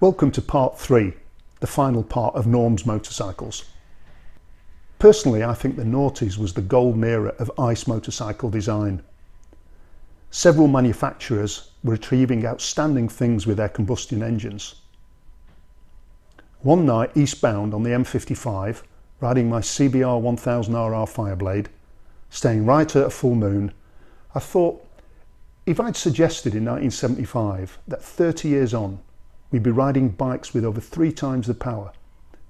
Welcome to part 3, the final part of Norm's motorcycles. Personally, I think the noughties was the golden era of ICE motorcycle design. Several manufacturers were achieving outstanding things with their combustion engines. One night eastbound on the M55, riding my CBR 1000RR Fireblade, staying right at a full moon, I thought, if I'd suggested in 1975 that 30 years on, we'd be riding bikes with over 3 times the power,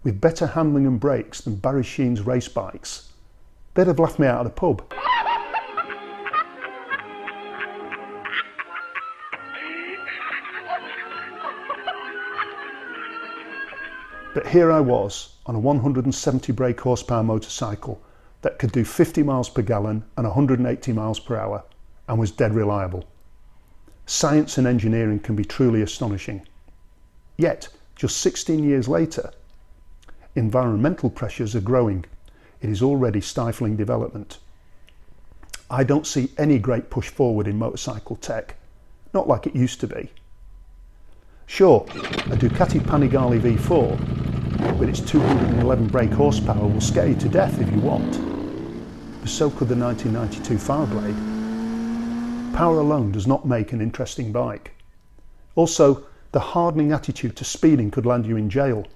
with better handling and brakes than Barry Sheen's race bikes, they'd have laughed me out of the pub. But here I was on a 170 brake horsepower motorcycle that could do 50 miles per gallon and 180 miles per hour and was dead reliable. Science and engineering can be truly astonishing. Yet, just 16 years later, environmental pressures are growing. It is already stifling development. I don't see any great push forward in motorcycle tech, not like it used to be. Sure, a Ducati Panigale V4 with its 211 brake horsepower will scare you to death if you want, but so could the 1992 Fireblade. Power alone does not make an interesting bike. Also, the hardening attitude to speeding could land you in jail,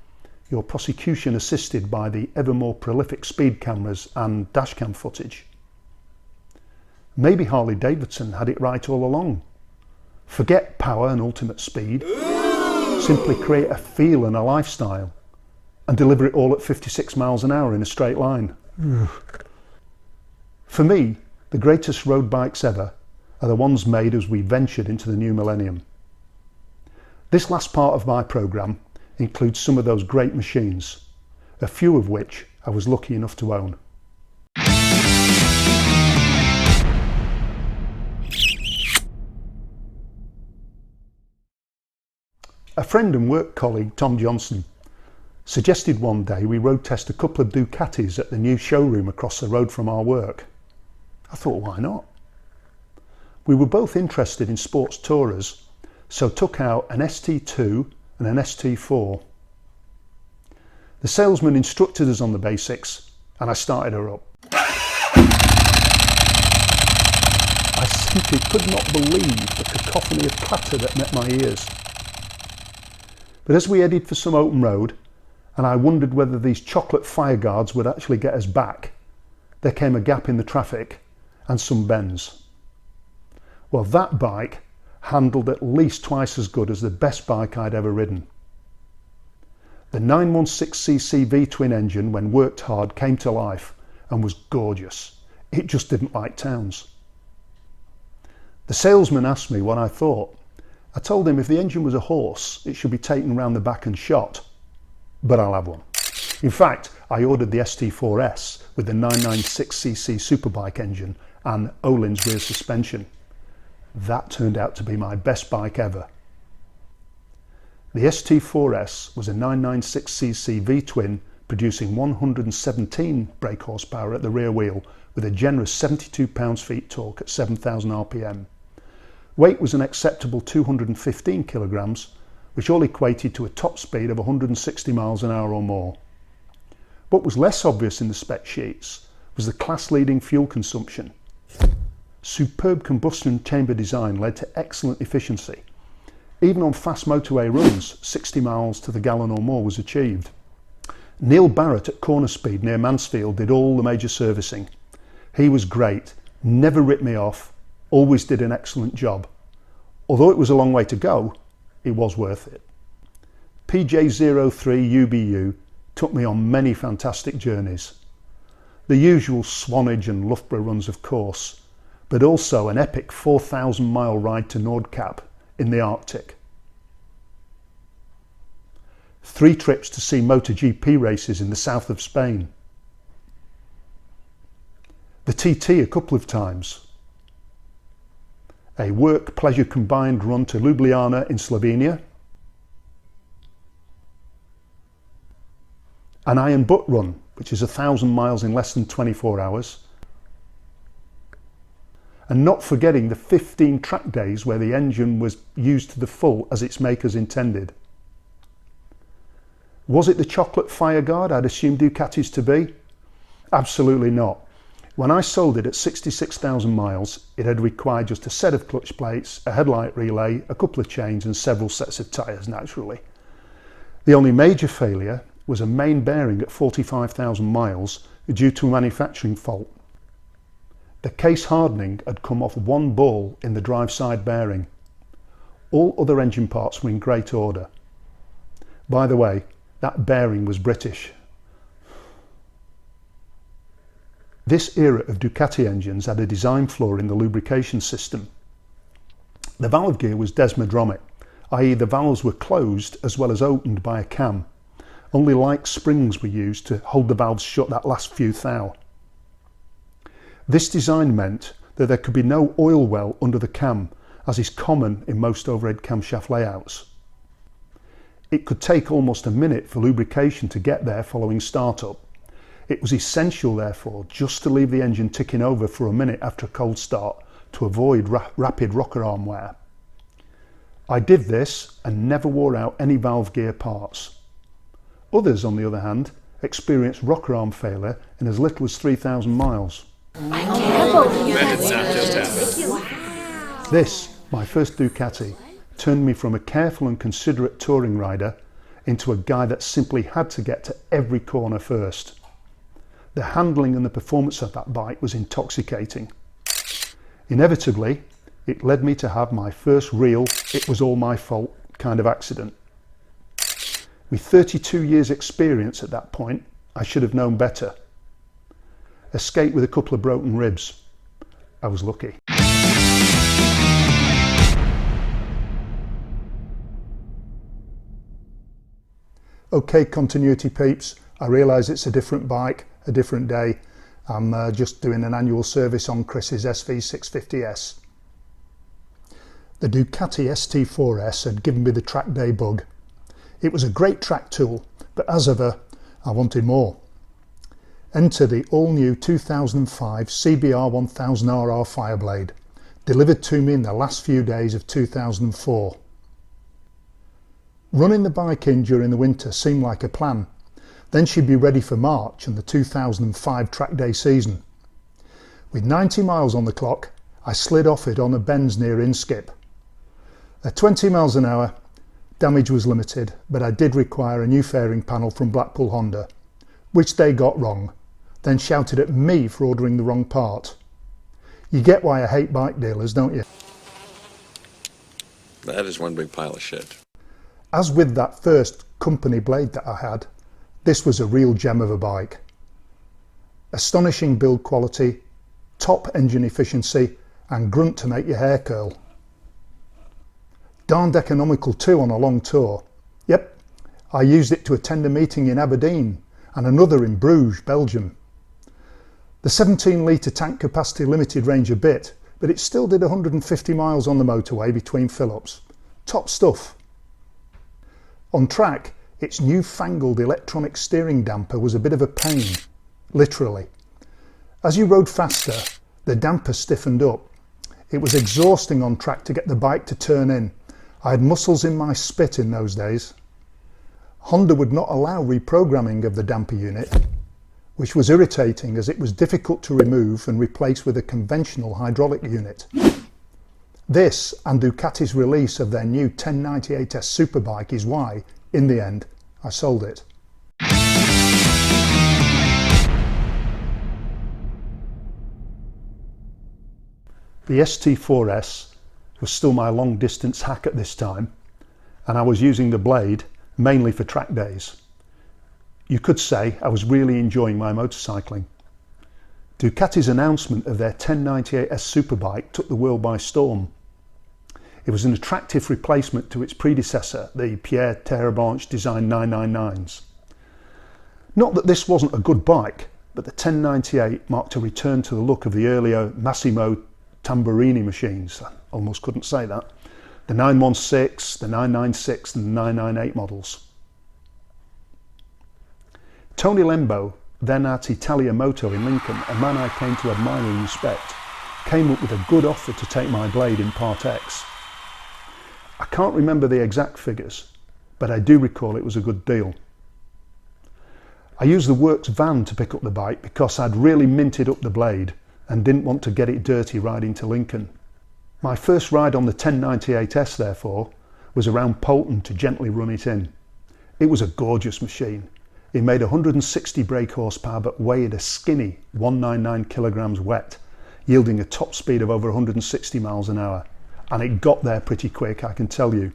your prosecution assisted by the ever more prolific speed cameras and dashcam footage. Maybe Harley Davidson had it right all along. Forget power and ultimate speed. Simply create a feel and a lifestyle and deliver it all at 56 miles an hour in a straight line. For me, the greatest road bikes ever are the ones made as we ventured into the new millennium. This last part of my programme includes some of those great machines, a few of which I was lucky enough to own. A friend and work colleague, Tom Johnson, suggested one day we road test a couple of Ducatis at the new showroom across the road from our work. I thought, why not? We were both interested in sports tourers, so took out an ST2 and an ST4. The salesman instructed us on the basics and I started her up. I simply could not believe the cacophony of clatter that met my ears. But as we headed for some open road and I wondered whether these chocolate fire guards would actually get us back, there came a gap in the traffic and some bends. Well, that bike handled at least twice as good as the best bike I'd ever ridden. The 916cc VTwin engine, when worked hard, came to life and was gorgeous. It just didn't like towns. The salesman asked me what I thought. I told him if the engine was a horse, it should be taken round the back and shot, but I'll have one. In fact, I ordered the ST4S with the 996cc superbike engine and Öhlins rear suspension. That turned out to be my best bike ever. The ST4S was a 996cc V-twin producing 117 brake horsepower at the rear wheel with a generous 72 pounds-feet torque at 7,000 RPM. Weight was an acceptable 215 kilograms, which all equated to a top speed of 160 miles an hour or more. What was less obvious in the spec sheets was the class-leading fuel consumption. Superb combustion chamber design led to excellent efficiency. Even on fast motorway runs, 60 miles to the gallon or more was achieved. Neil Barrett at Corner Speed near Mansfield did all the major servicing. He was great, never ripped me off, always did an excellent job. Although it was a long way to go, it was worth it. PJ03UBU took me on many fantastic journeys. The usual Swanage and Loughborough runs, of course, but also an epic 4,000-mile ride to Nordkap in the Arctic. 3 trips to see MotoGP races in the south of Spain. The TT a couple of times. A work-pleasure combined run to Ljubljana in Slovenia. An iron butt run, which is 1,000 miles in less than 24 hours. And not forgetting the 15 track days where the engine was used to the full as its makers intended. Was it the chocolate fireguard I'd assumed Ducatis to be? Absolutely not. When I sold it at 66,000 miles, it had required just a set of clutch plates, a headlight relay, a couple of chains and several sets of tyres naturally. The only major failure was a main bearing at 45,000 miles due to a manufacturing fault. The case hardening had come off one ball in the drive side bearing. All other engine parts were in great order. By the way, that bearing was British. This era of Ducati engines had a design flaw in the lubrication system. The valve gear was desmodromic, i.e. the valves were closed as well as opened by a cam. Only light springs were used to hold the valves shut that last few thou. This design meant that there could be no oil well under the cam, as is common in most overhead camshaft layouts. It could take almost a minute for lubrication to get there following startup. It was essential, therefore, just to leave the engine ticking over for a minute after a cold start to avoid rapid rocker arm wear. I did this and never wore out any valve gear parts. Others, on the other hand, experienced rocker arm failure in as little as 3,000 miles. This, my first Ducati, turned me from a careful and considerate touring rider into a guy that simply had to get to every corner first. The handling and the performance of that bike was intoxicating. Inevitably, it led me to have my first real "it was all my fault" kind of accident. With 32 years experience at that point, I should have known better. Escaped with a couple of broken ribs. I was lucky. Okay, continuity peeps, I realise it's a different bike, a different day. I'm just doing an annual service on Chris's SV650S. The Ducati ST4S had given me the track day bug. It was a great track tool, but as ever, I wanted more. Enter the all-new 2005 CBR 1000RR Fireblade, delivered to me in the last few days of 2004. Running the bike in during the winter seemed like a plan. Then she'd be ready for March and the 2005 track day season. With 90 miles on the clock, I slid off it on a bends near Inskip. At 20 miles an hour, damage was limited, but I did require a new fairing panel from Blackpool Honda, which they got wrong, then shouted at me for ordering the wrong part. You get why I hate bike dealers, don't you? That is one big pile of shit. As with that first company blade that I had, this was a real gem of a bike. Astonishing build quality, top engine efficiency and grunt to make your hair curl. Darned economical too on a long tour. Yep, I used it to attend a meeting in Aberdeen and another in Bruges, Belgium. The 17 litre tank capacity limited range a bit, but it still did 150 miles on the motorway between fill-ups. Top stuff. On track, its newfangled electronic steering damper was a bit of a pain, literally. As you rode faster, the damper stiffened up. It was exhausting on track to get the bike to turn in. I had muscles in my spit in those days. Honda would not allow reprogramming of the damper unit, which was irritating as it was difficult to remove and replace with a conventional hydraulic unit. This and Ducati's release of their new 1098S Superbike is why, in the end, I sold it. The ST4S was still my long distance hack at this time, and I was using the blade mainly for track days. You could say I was really enjoying my motorcycling. Ducati's announcement of their 1098S Superbike took the world by storm. It was an attractive replacement to its predecessor, the Pierre Terreblanche designed 999s. Not that this wasn't a good bike, but the 1098 marked a return to the look of the earlier Massimo Tamburini machines. I almost couldn't say that. The 916, the 996 and the 998 models. Tony Lembo, then at Italia Moto in Lincoln, a man I came to admire and respect, came up with a good offer to take my blade in Part X. I can't remember the exact figures, but I do recall it was a good deal. I used the works van to pick up the bike because I'd really minted up the blade and didn't want to get it dirty riding to Lincoln. My first ride on the 1098S therefore was around Polton to gently run it in. It was a gorgeous machine. It made 160 brake horsepower but weighed a skinny 199 kilograms wet, yielding a top speed of over 160 miles an hour. And it got there pretty quick, I can tell you.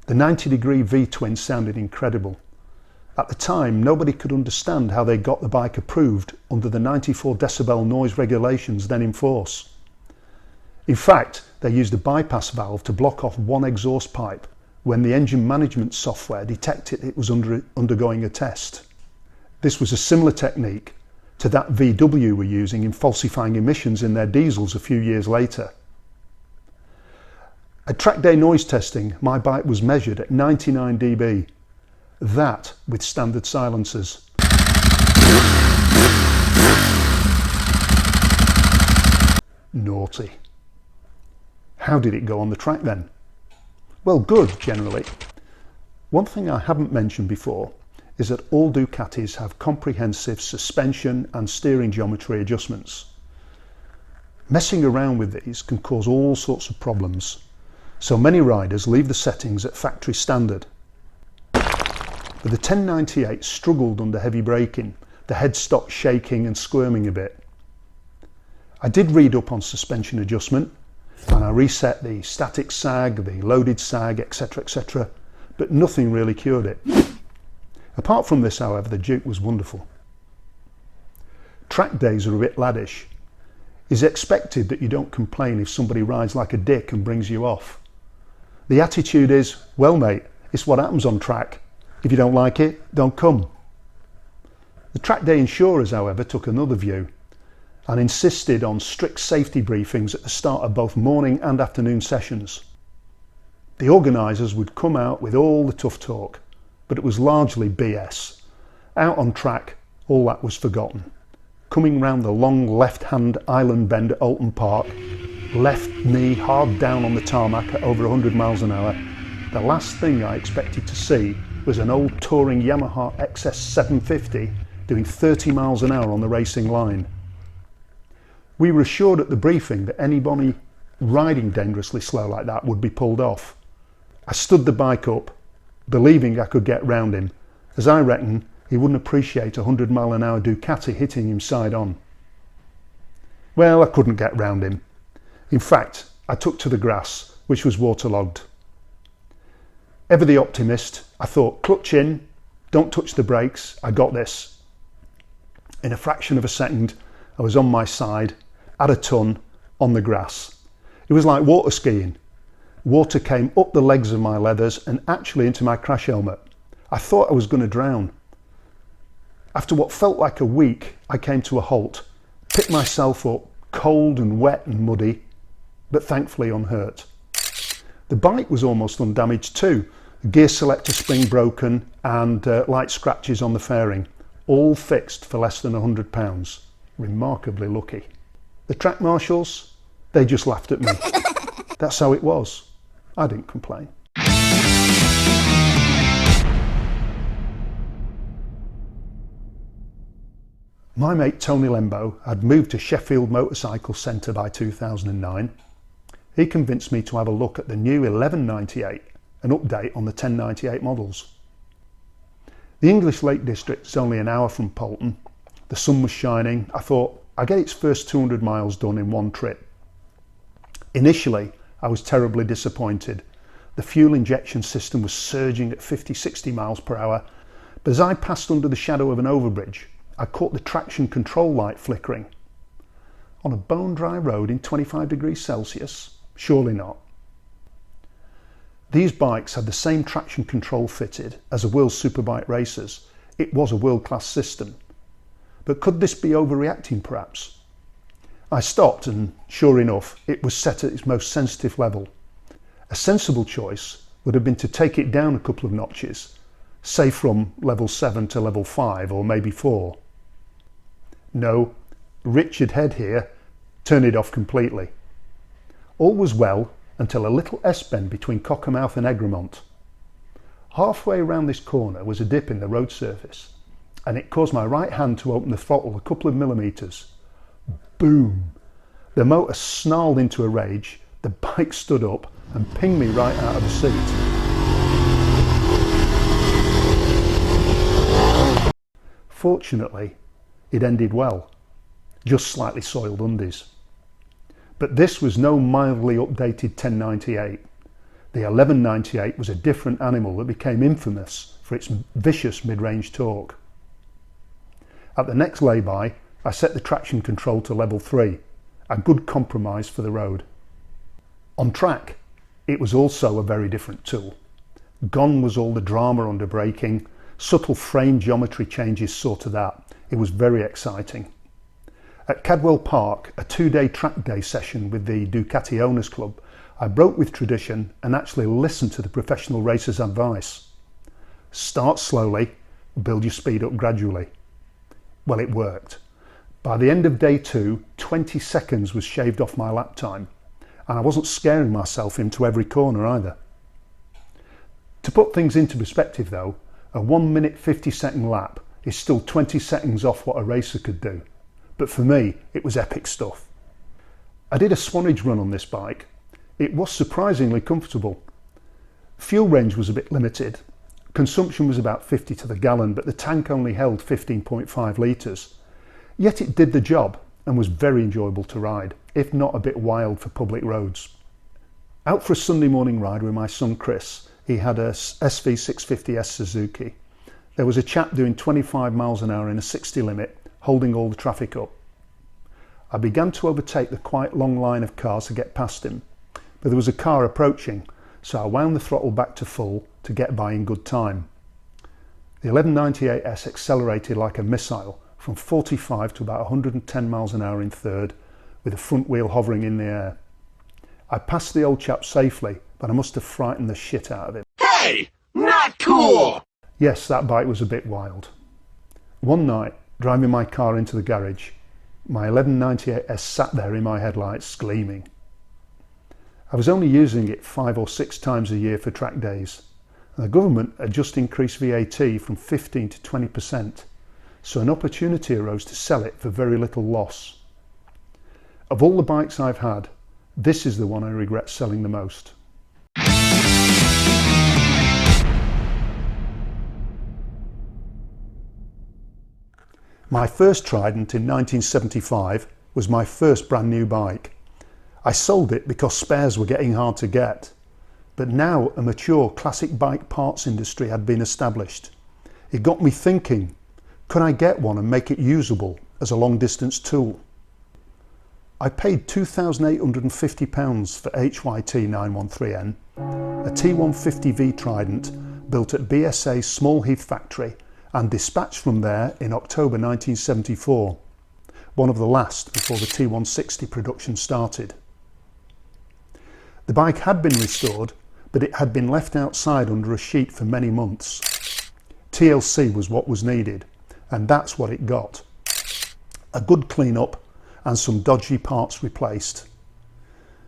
The 90-degree VTwin sounded incredible. At the time, nobody could understand how they got the bike approved under the 94 decibel noise regulations then in force. In fact, they used a bypass valve to block off one exhaust pipe when the engine management software detected it was undergoing a test. This was a similar technique to that VW were using in falsifying emissions in their diesels a few years later. At track day noise testing, my bike was measured at 99 dB. That with standard silencers. Naughty. How did it go on the track then? Well, good generally. One thing I haven't mentioned before is that all Ducatis have comprehensive suspension and steering geometry adjustments. Messing around with these can cause all sorts of problems, so many riders leave the settings at factory standard. But the 1098 struggled under heavy braking, the headstock shaking and squirming a bit. I did read up on suspension adjustment and I reset the static sag, the loaded sag, etc, but nothing really cured it. Apart from this, however, the Duke was wonderful. Track days are a bit laddish. It's expected that you don't complain if somebody rides like a dick and brings you off. The attitude is, well mate, it's what happens on track. If you don't like it, don't come. The track day insurers, however, took another view and insisted on strict safety briefings at the start of both morning and afternoon sessions. The organisers would come out with all the tough talk, but it was largely BS. Out on track, all that was forgotten. Coming round the long left-hand island bend at Alton Park, left knee hard down on the tarmac at over 100 miles an hour, the last thing I expected to see was an old touring Yamaha XS750 doing 30 miles an hour on the racing line. We were assured at the briefing that anybody riding dangerously slow like that would be pulled off. I stood the bike up, believing I could get round him, as I reckon he wouldn't appreciate a 100 mile an hour Ducati hitting him side on. Well, I couldn't get round him. In fact, I took to the grass, which was waterlogged. Ever the optimist, I thought, clutch in, don't touch the brakes, I got this. In a fraction of a second, I was on my side, at a ton, on the grass. It was like water skiing. Water came up the legs of my leathers and actually into my crash helmet. I thought I was going to drown. After what felt like a week, I came to a halt, picked myself up, cold and wet and muddy, but thankfully unhurt. The bike was almost undamaged too. The gear selector spring broken and light scratches on the fairing, all fixed for less than £100. Remarkably lucky. The track marshals, they just laughed at me. That's how it was. I didn't complain. My mate Tony Lembo had moved to Sheffield Motorcycle Centre by 2009. He convinced me to have a look at the new 1198, an update on the 1098 models. The English Lake District is only an hour from Polton. The sun was shining. I thought, I'll get its first 200 miles done in one trip. Initially, I was terribly disappointed. The fuel injection system was surging at 50-60 miles per hour, but as I passed under the shadow of an overbridge, I caught the traction control light flickering. On a bone dry road in 25 degrees Celsius? Surely not. These bikes had the same traction control fitted as a World Superbike racers. It was a world-class system. But could this be overreacting perhaps? I stopped and sure enough, it was set at its most sensitive level. A sensible choice would have been to take it down a couple of notches, say from level 7 to level 5 or maybe 4. No, Richard Head here, turn it off completely. All was well until a little S-bend between Cockermouth and Egremont. Halfway around this corner was a dip in the road surface. and it caused my right hand to open the throttle a couple of millimetres. Boom! The motor snarled into a rage, the bike stood up and pinged me right out of the seat. Fortunately, it ended well, just slightly soiled undies. But this was no mildly updated 1098. The 1198 was a different animal that became infamous for its vicious mid-range torque. At the next lay-by, I set the traction control to level 3, a good compromise for the road. On track, it was also a very different tool. Gone was all the drama under braking, subtle frame geometry changes sorted out. It was very exciting. At Cadwell Park, a 2-day track day session with the Ducati Owners Club, I broke with tradition and actually listened to the professional racers' advice. Start slowly, build your speed up gradually. Well, it worked. By the end of day 2, 20 seconds was shaved off my lap time, and I wasn't scaring myself into every corner either. To put things into perspective though, a 1 minute 50-second lap is still 20 seconds off what a racer could do, but for me it was epic stuff. I did a Swanage run on this bike. It was surprisingly comfortable. Fuel range was a bit limited. Consumption was about 50 to the gallon, but the tank only held 15.5 litres. Yet it did the job and was very enjoyable to ride, if not a bit wild for public roads. Out for a Sunday morning ride with my son Chris, he had a SV650S Suzuki. There was a chap doing 25 miles an hour in a 60 limit, holding all the traffic up. I began to overtake the quite long line of cars to get past him, but there was a car approaching, so I wound the throttle back to full to get by in good time. The 1198S accelerated like a missile from 45 to about 110 miles an hour in third, with the front wheel hovering in the air. I passed the old chap safely, but I must have frightened the shit out of him. Hey, not cool! Yes, that bike was a bit wild. One night, driving my car into the garage, my 1198S sat there in my headlights, gleaming. I was only using it 5 or 6 times a year for track days, and the government had just increased VAT from 15 to 20%, so an opportunity arose to sell it for very little loss. Of all the bikes I've had, this is the one I regret selling the most. My first Trident in 1975 was my first brand new bike. I sold it because spares were getting hard to get, but now a mature classic bike parts industry had been established. It got me thinking, could I get one and make it usable as a long distance tool? I paid £2,850 for HYT 913N, a T150 V Trident built at BSA's Small Heath factory and dispatched from there in October 1974, one of the last before the T160 production started. The bike had been restored, but it had been left outside under a sheet for many months. TLC was what was needed, and that's what it got. A good clean up and some dodgy parts replaced.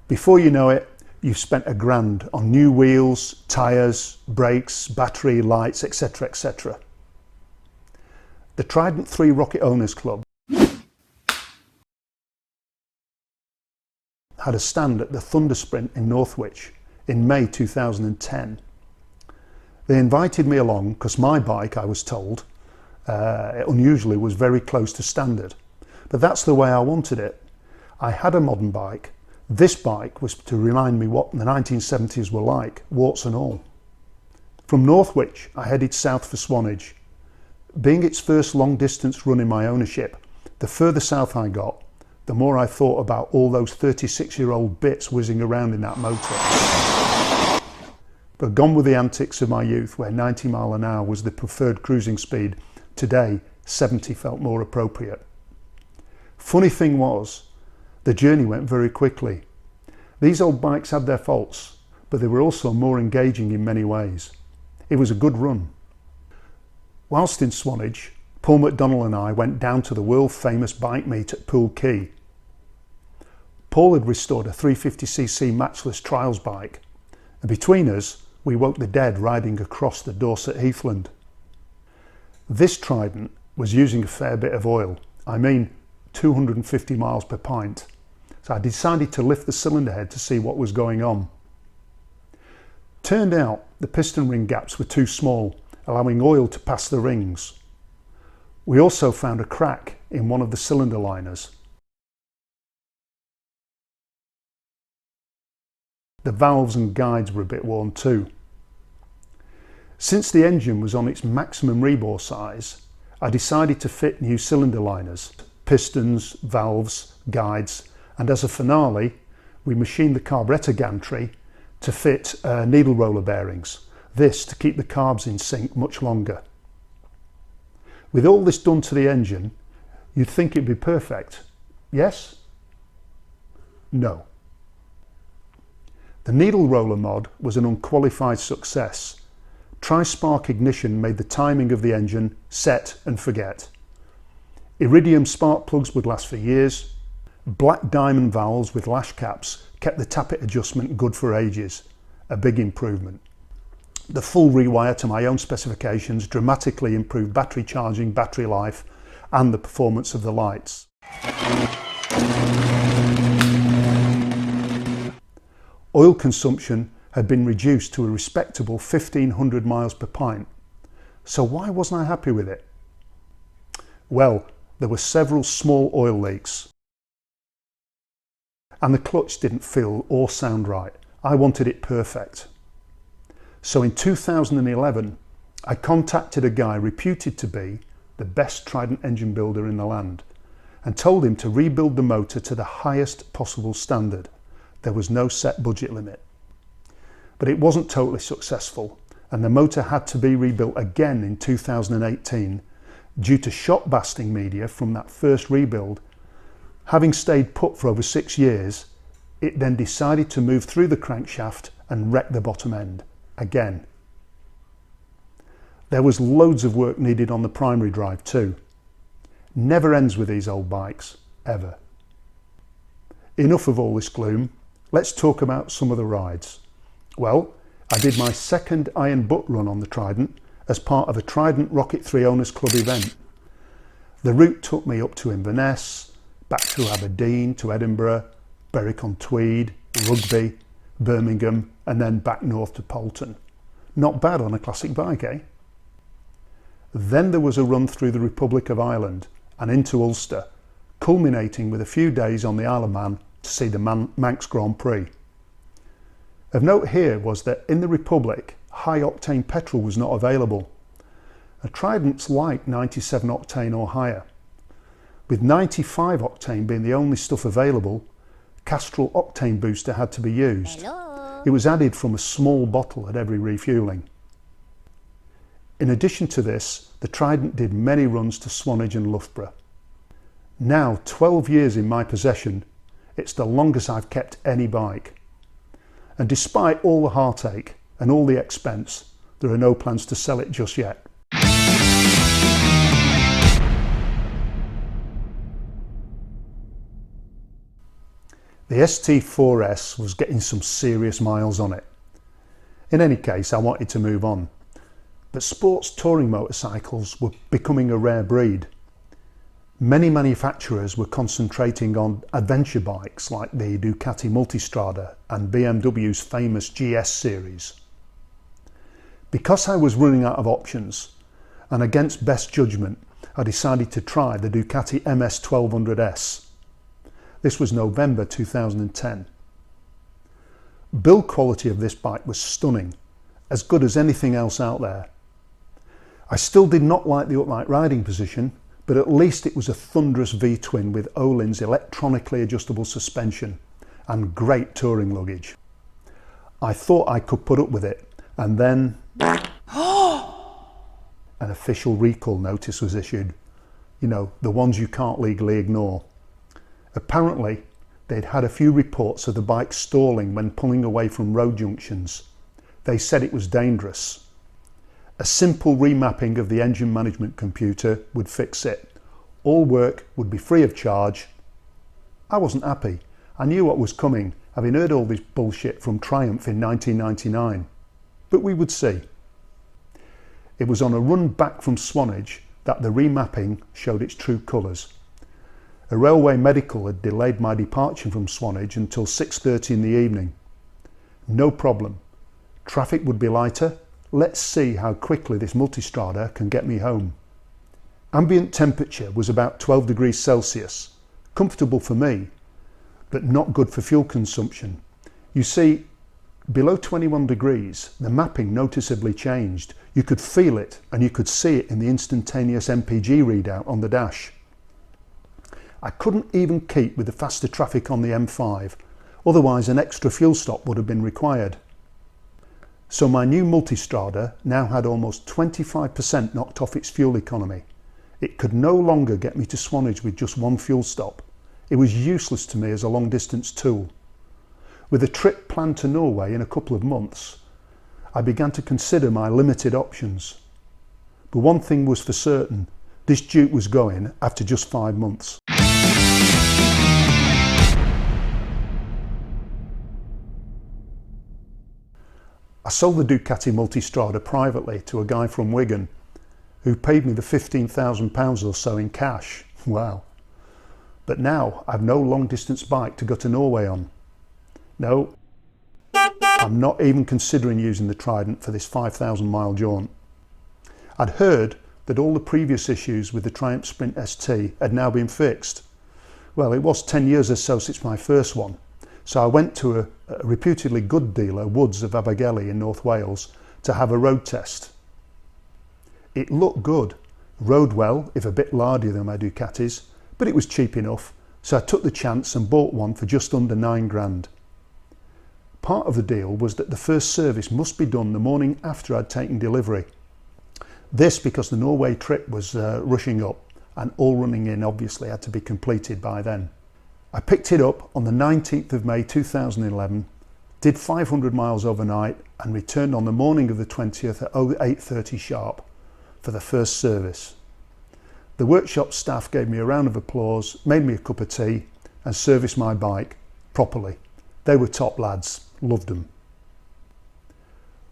Before you know it, you've spent £1,000 on new wheels, tyres, brakes, battery, lights, etc, etc. The Trident 3 Rocket Owners Club had a stand at the Thunder Sprint in Northwich in May 2010. They invited me along because my bike, I was told, unusually was very close to standard. But that's the way I wanted it. I had a modern bike. This bike was to remind me what the 1970s were like, warts and all. From Northwich, I headed south for Swanage. Being its first long distance run in my ownership, the further south I got, the more I thought about all those 36-year-old bits whizzing around in that motor. But gone were the antics of my youth, where 90 mile an hour was the preferred cruising speed. Today, 70 felt more appropriate. Funny thing was, the journey went very quickly. These old bikes had their faults, but they were also more engaging in many ways. It was a good run. Whilst in Swanage, Paul McDonnell and I went down to the world famous bike meet at Poole Quay. Paul had restored a 350cc matchless trials bike, and between us we woke the dead riding across the Dorset heathland. This Trident was using a fair bit of oil. I mean 250 miles per pint. So I decided to lift the cylinder head to see what was going on. Turned out the piston ring gaps were too small, allowing oil to pass the rings. We also found a crack in one of the cylinder liners. The valves and guides were a bit worn too. Since the engine was on its maximum rebore size, I decided to fit new cylinder liners, pistons, valves, guides, and as a finale, we machined the carburettor gantry to fit needle roller bearings, this to keep the carbs in sync much longer. With all this done to the engine, you'd think it'd be perfect. Yes? No. The needle roller mod was an unqualified success. Tri-spark ignition made the timing of the engine set and forget. Iridium spark plugs would last for years. Black diamond valves with lash caps kept the tappet adjustment good for ages, a big improvement. The full rewire to my own specifications dramatically improved battery charging, battery life and the performance of the lights. Oil consumption had been reduced to a respectable 1500 miles per pint. So why wasn't I happy with it? Well, there were several small oil leaks. And the clutch didn't feel or sound right. I wanted it perfect. So in 2011, I contacted a guy reputed to be the best Trident engine builder in the land and told him to rebuild the motor to the highest possible standard. There was no set budget limit. But it wasn't totally successful, and the motor had to be rebuilt again in 2018 due to shot basting media from that first rebuild. Having stayed put for over 6 years, it then decided to move through the crankshaft and wreck the bottom end again. There was loads of work needed on the primary drive too. Never ends with these old bikes, ever. Enough of all this gloom, let's talk about some of the rides. Well, I did my second iron butt run on the Trident as part of a Trident Rocket 3 Owners Club event. The route took me up to Inverness, back through Aberdeen to Edinburgh, Berwick-on-Tweed, Rugby, Birmingham, and then back north to Poulton. Not bad on a classic bike, eh? Then there was a run through the Republic of Ireland and into Ulster, culminating with a few days on the Isle of Man to see the Manx Grand Prix. Of note here was that in the Republic, high octane petrol was not available. A Trident's like 97 octane or higher. With 95 octane being the only stuff available, Castrol octane booster had to be used. Hello. It was added from a small bottle at every refuelling. In addition to this, the Trident did many runs to Swanage and Loughborough. Now 12 years in my possession, it's the longest I've kept any bike. And despite all the heartache and all the expense, there are no plans to sell it just yet. The ST4S was getting some serious miles on it. In any case, I wanted to move on. But sports touring motorcycles were becoming a rare breed. Many manufacturers were concentrating on adventure bikes like the Ducati Multistrada and BMW's famous GS series. Because I was running out of options, and against best judgment, I decided to try the Ducati MS1200S. This was November 2010. Build quality of this bike was stunning, as good as anything else out there. I still did not like the upright riding position, but at least it was a thunderous VTwin with Öhlins electronically adjustable suspension and great touring luggage. I thought I could put up with it, and then an official recall notice was issued. You know, the ones you can't legally ignore. Apparently, they'd had a few reports of the bike stalling when pulling away from road junctions. They said it was dangerous. A simple remapping of the engine management computer would fix it. All work would be free of charge. I wasn't happy. I knew what was coming, having heard all this bullshit from Triumph in 1999. But we would see. It was on a run back from Swanage that the remapping showed its true colours. A railway medical had delayed my departure from Swanage until 6:30 in the evening. No problem. Traffic would be lighter. Let's see how quickly this multistrada can get me home. Ambient temperature was about 12 degrees Celsius. Comfortable for me, but not good for fuel consumption. You see, below 21 degrees, the mapping noticeably changed. You could feel it, and you could see it in the instantaneous MPG readout on the dash. I couldn't even keep with the faster traffic on the M5, otherwise an extra fuel stop would have been required. So my new multistrada now had almost 25% knocked off its fuel economy. It could no longer get me to Swanage with just one fuel stop. It was useless to me as a long distance tool. With a trip planned to Norway in a couple of months, I began to consider my limited options. But one thing was for certain, this Duke was going after just 5 months. I sold the Ducati Multistrada privately to a guy from Wigan who paid me the £15,000 or so in cash. Wow. But now I've no long distance bike to go to Norway on. No, I'm not even considering using the Trident for this 5,000 mile jaunt. I'd heard that all the previous issues with the Triumph Sprint ST had now been fixed. Well, it was 10 years or so since my first one, so I went to a reputedly good dealer, Woods of Abergele in North Wales, to have a road test. It looked good, rode well, if a bit lardier than my Ducatis, but it was cheap enough, so I took the chance and bought one for just under 9 grand. Part of the deal was that the first service must be done the morning after I'd taken delivery. This because the Norway trip was rushing up, and all running in obviously had to be completed by then. I picked it up on the 19th of May 2011, did 500 miles overnight and returned on the morning of the 20th at 8:30 sharp for the first service. The workshop staff gave me a round of applause, made me a cup of tea and serviced my bike properly. They were top lads, loved them.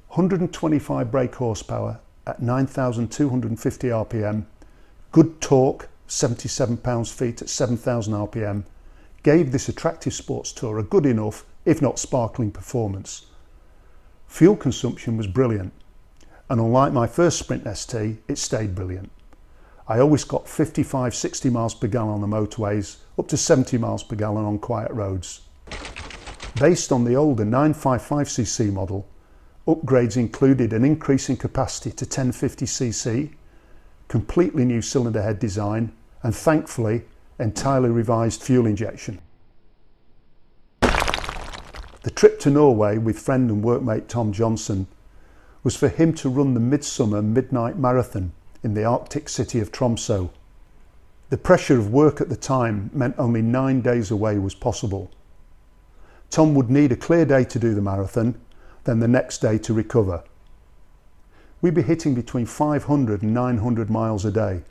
125 brake horsepower at 9,250 RPM, good torque, 77 pounds-feet at 7,000 RPM, gave this attractive sports tour a good enough, if not sparkling, performance. Fuel consumption was brilliant, and unlike my first Sprint ST, it stayed brilliant. I always got 55-60 miles per gallon on the motorways, up to 70 miles per gallon on quiet roads. Based on the older 955cc model, upgrades included an increase in capacity to 1050cc, completely new cylinder head design, and thankfully entirely revised fuel injection. The trip to Norway with friend and workmate Tom Johnson was for him to run the Midsummer Midnight Marathon in the Arctic city of Tromsø. The pressure of work at the time meant only 9 days away was possible. Tom would need a clear day to do the marathon, then the next day to recover. We'd be hitting between 500 and 900 miles a day.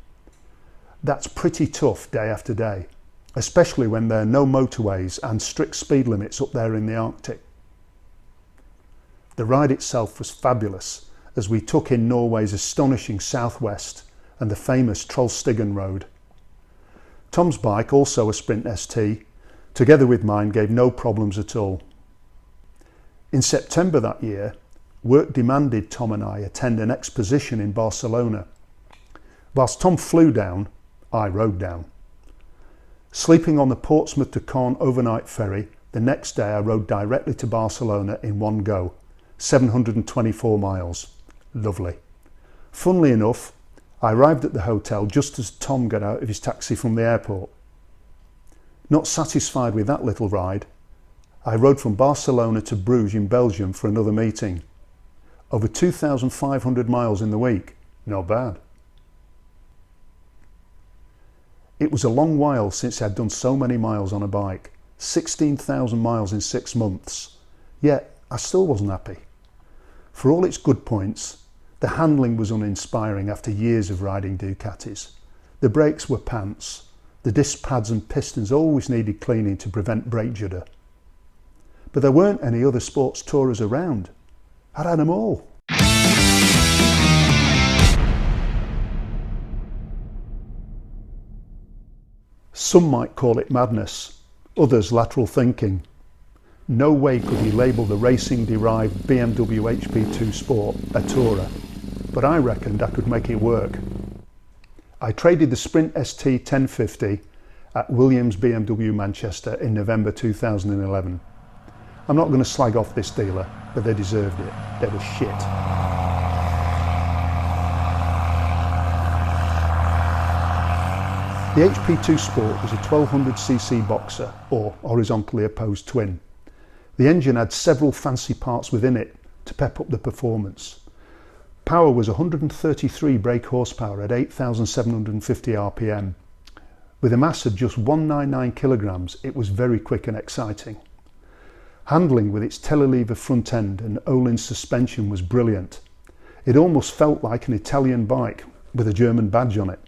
That's pretty tough day after day, especially when there are no motorways and strict speed limits up there in the Arctic. The ride itself was fabulous as we took in Norway's astonishing southwest and the famous Trollstigen Road. Tom's bike, also a Sprint ST, together with mine, gave no problems at all. In September that year, work demanded Tom and I attend an exposition in Barcelona. Whilst Tom flew down, I rode down. Sleeping on the Portsmouth to Caen overnight ferry, the next day I rode directly to Barcelona in one go, 724 miles. Lovely. Funnily enough, I arrived at the hotel just as Tom got out of his taxi from the airport. Not satisfied with that little ride, I rode from Barcelona to Bruges in Belgium for another meeting. Over 2,500 miles in the week, not bad. It was a long while since I'd done so many miles on a bike, 16,000 miles in 6 months, yet I still wasn't happy. For all its good points, the handling was uninspiring after years of riding Ducatis. The brakes were pants, the disc pads and pistons always needed cleaning to prevent brake judder. But there weren't any other sports tourers around. I'd had them all. Some might call it madness, others lateral thinking. No way could he label the racing-derived BMW HP2 Sport a tourer, but I reckoned I could make it work. I traded the Sprint ST1050 at Williams BMW Manchester in November 2011. I'm not going to slag off this dealer, but they deserved it. They were shit. The HP2 Sport was a 1200cc boxer, or horizontally opposed twin. The engine had several fancy parts within it to pep up the performance. Power was 133 brake horsepower at 8,750 RPM. With a mass of just 199 kilograms, it was very quick and exciting. Handling with its telelever front end and Öhlins suspension was brilliant. It almost felt like an Italian bike with a German badge on it.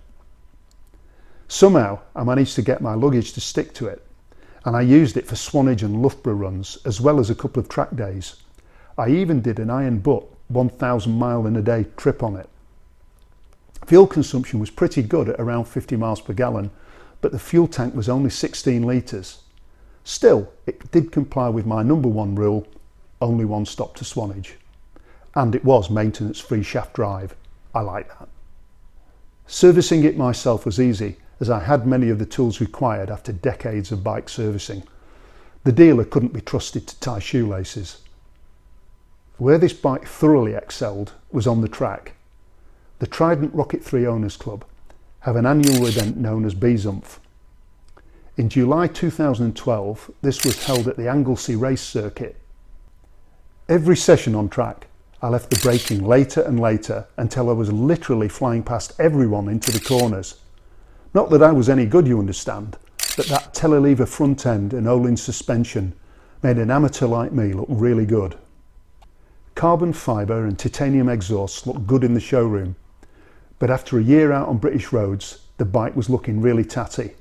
Somehow I managed to get my luggage to stick to it, and I used it for Swanage and Loughborough runs as well as a couple of track days. I even did an iron butt 1,000 mile in a day trip on it. Fuel consumption was pretty good at around 50 miles per gallon, but the fuel tank was only 16 litres. Still, it did comply with my number one rule, only one stop to Swanage. And it was maintenance-free shaft drive. I like that. Servicing it myself was easy, as I had many of the tools required after decades of bike servicing. The dealer couldn't be trusted to tie shoelaces. Where this bike thoroughly excelled was on the track. The Trident Rocket 3 Owners Club have an annual event known as Bezumpf. In July 2012, this was held at the Anglesey race circuit. Every session on track, I left the braking later and later until I was literally flying past everyone into the corners. Not that I was any good, you understand, but that telelever front end and Öhlins suspension made an amateur like me look really good. Carbon fibre and titanium exhausts looked good in the showroom, but after a year out on British roads, the bike was looking really tatty.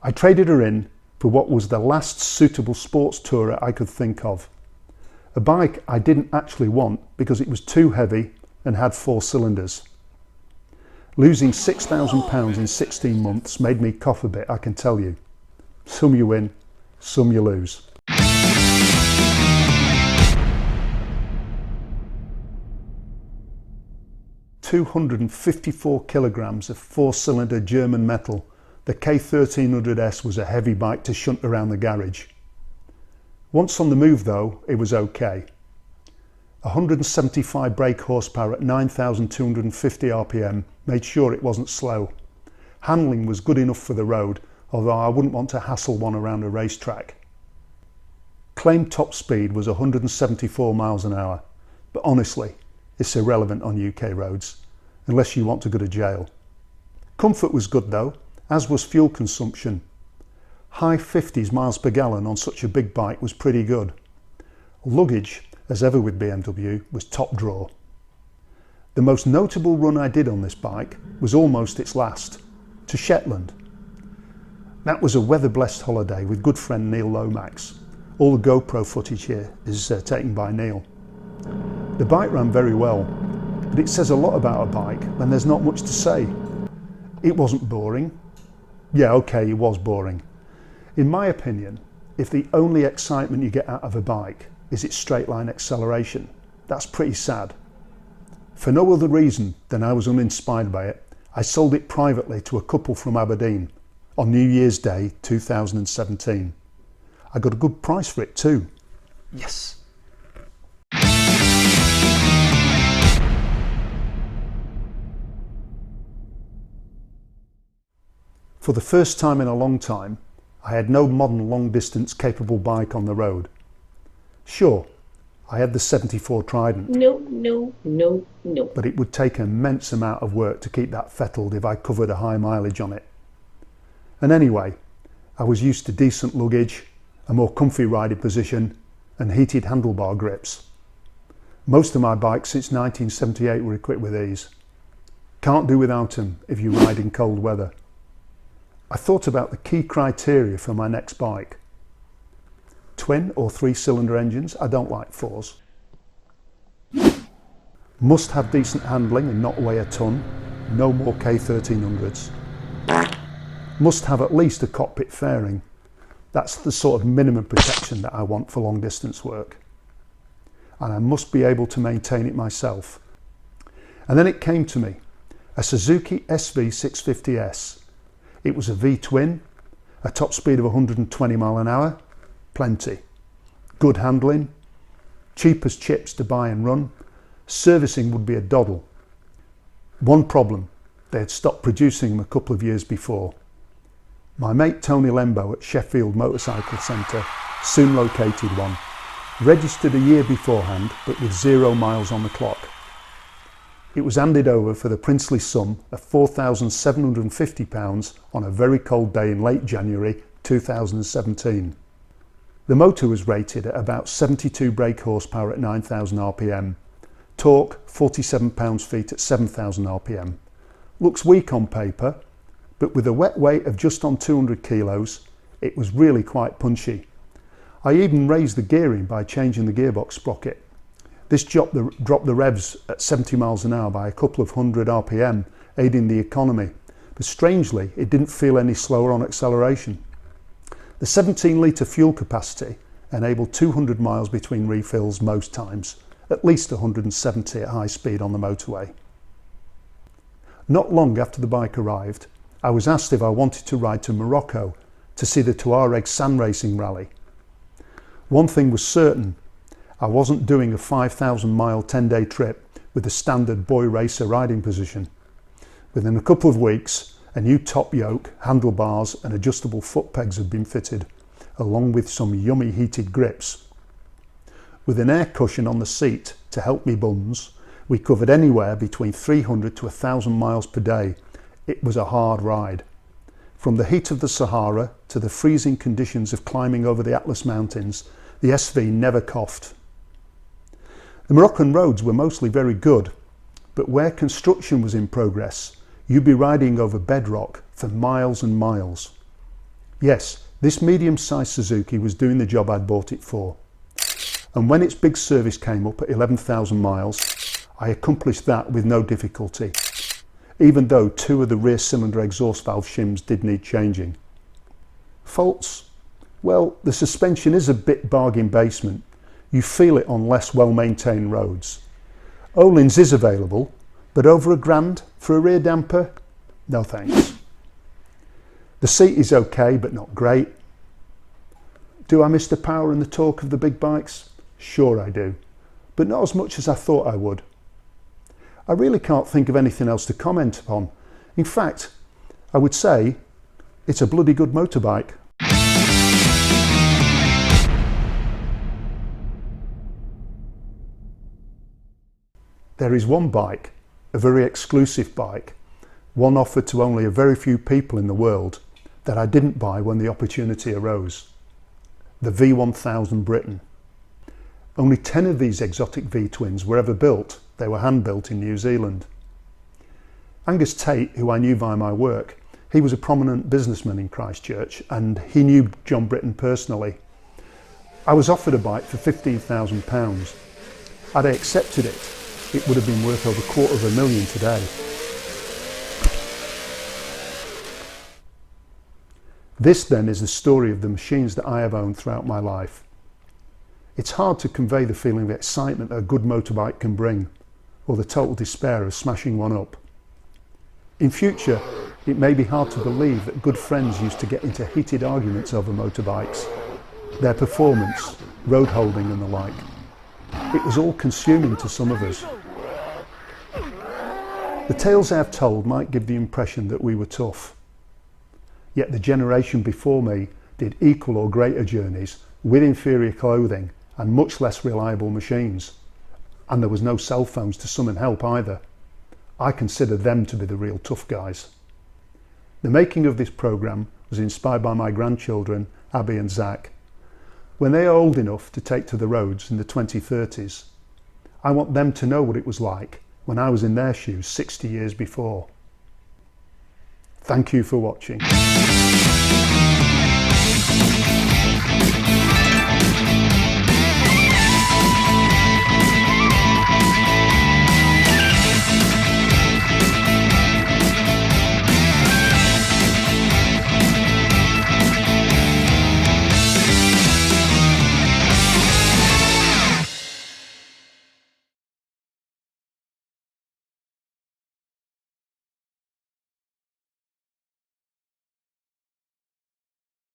I traded her in for what was the last suitable sports tourer I could think of. A bike I didn't actually want because it was too heavy and had 4 cylinders. Losing £6,000 in 16 months made me cough a bit, I can tell you. Some you win, some you lose. $254 kilograms of 4-cylinder German metal, the K1300S was a heavy bike to shunt around the garage. Once on the move though, it was okay. 175 brake horsepower at 9,250 RPM made sure it wasn't slow. Handling was good enough for the road, although I wouldn't want to hassle one around a racetrack. Claimed top speed was 174 miles an hour, but honestly, it's irrelevant on UK roads, unless you want to go to jail. Comfort was good though, as was fuel consumption. High 50s miles per gallon on such a big bike was pretty good. Luggage, as ever with BMW, was top drawer. The most notable run I did on this bike was almost its last, to Shetland. That was a weather-blessed holiday with good friend Neil Lomax. All the GoPro footage here is taken by Neil. The bike ran very well, but it says a lot about a bike when there's not much to say. It wasn't boring. Yeah, okay, it was boring. In my opinion, if the only excitement you get out of a bike is its straight line acceleration, that's pretty sad. For no other reason than I was uninspired by it, I sold it privately to a couple from Aberdeen on New Year's Day 2017. I got a good price for it too. Yes. For the first time in a long time, I had no modern long-distance capable bike on the road. Sure, I had the 74 Trident. No. But it would take an immense amount of work to keep that fettled if I covered a high mileage on it. And anyway, I was used to decent luggage, a more comfy riding position, and heated handlebar grips. Most of my bikes since 1978 were equipped with these. Can't do without them if you ride in cold weather. I thought about the key criteria for my next bike. Twin or 3-cylinder engines, I don't like 4s. Must have decent handling and not weigh a ton, no more K1300s. Must have at least a cockpit fairing. That's the sort of minimum protection that I want for long distance work. And I must be able to maintain it myself. And then it came to me, a Suzuki SV650S. It was a VTwin, a top speed of 120 mile an hour, plenty. Good handling, cheap as chips to buy and run, servicing would be a doddle. One problem, they had stopped producing them a couple of years before. My mate Tony Lembo at Sheffield Motorcycle Centre soon located one, registered a year beforehand but with 0 miles on the clock. It was handed over for the princely sum of £4,750 on a very cold day in late January 2017. The motor was rated at about 72 brake horsepower at 9,000 RPM, torque 47 pounds-feet at 7,000 RPM. Looks weak on paper, but with a wet weight of just on 200 kilos, it was really quite punchy. I even raised the gearing by changing the gearbox sprocket. This dropped the revs at 70 miles an hour by a couple of hundred RPM, aiding the economy, but strangely it didn't feel any slower on acceleration. The 17 litre fuel capacity enabled 200 miles between refills most times, at least 170 at high speed on the motorway. Not long after the bike arrived, I was asked if I wanted to ride to Morocco to see the Tuareg Sand Racing Rally. One thing was certain, I wasn't doing a 5,000 mile 10-day trip with a standard boy racer riding position. Within a couple of weeks, a new top yoke, handlebars and adjustable foot pegs had been fitted, along with some yummy heated grips. With an air cushion on the seat to help me bums, we covered anywhere between 300 to 1,000 miles per day. It was a hard ride. From the heat of the Sahara to the freezing conditions of climbing over the Atlas Mountains, the SV never coughed. The Moroccan roads were mostly very good, but where construction was in progress, you'd be riding over bedrock for miles and miles. Yes, this medium-sized Suzuki was doing the job I'd bought it for. And when its big service came up at 11,000 miles, I accomplished that with no difficulty, even though 2 of the rear cylinder exhaust valve shims did need changing. Faults? Well, the suspension is a bit bargain basement. You feel it on less well-maintained roads. Öhlins is available, but over £1,000 for a rear damper? No thanks. The seat is okay, but not great. Do I miss the power and the torque of the big bikes? Sure I do, but not as much as I thought I would. I really can't think of anything else to comment upon. In fact, I would say it's a bloody good motorbike. There is one bike, a very exclusive bike, one offered to only a very few people in the world, that I didn't buy when the opportunity arose. The V1000 Briton. Only 10 of these exotic V-twins were ever built. They were hand-built in New Zealand. Angus Tate, who I knew via my work, he was a prominent businessman in Christchurch and he knew John Briton personally. I was offered a bike for £15,000. Had I accepted it, it would have been worth over £250,000 today. This then is the story of the machines that I have owned throughout my life. It's hard to convey the feeling of excitement that a good motorbike can bring, or the total despair of smashing one up. In future, it may be hard to believe that good friends used to get into heated arguments over motorbikes, their performance, road holding and the like. It was all consuming to some of us. The tales I have told might give the impression that we were tough. Yet the generation before me did equal or greater journeys with inferior clothing and much less reliable machines. And there was no cell phones to summon help either. I consider them to be the real tough guys. The making of this programme was inspired by my grandchildren, Abby and Zach. When they are old enough to take to the roads in the 2030s, I want them to know what it was like when I was in their shoes 60 years before. Thank you for watching.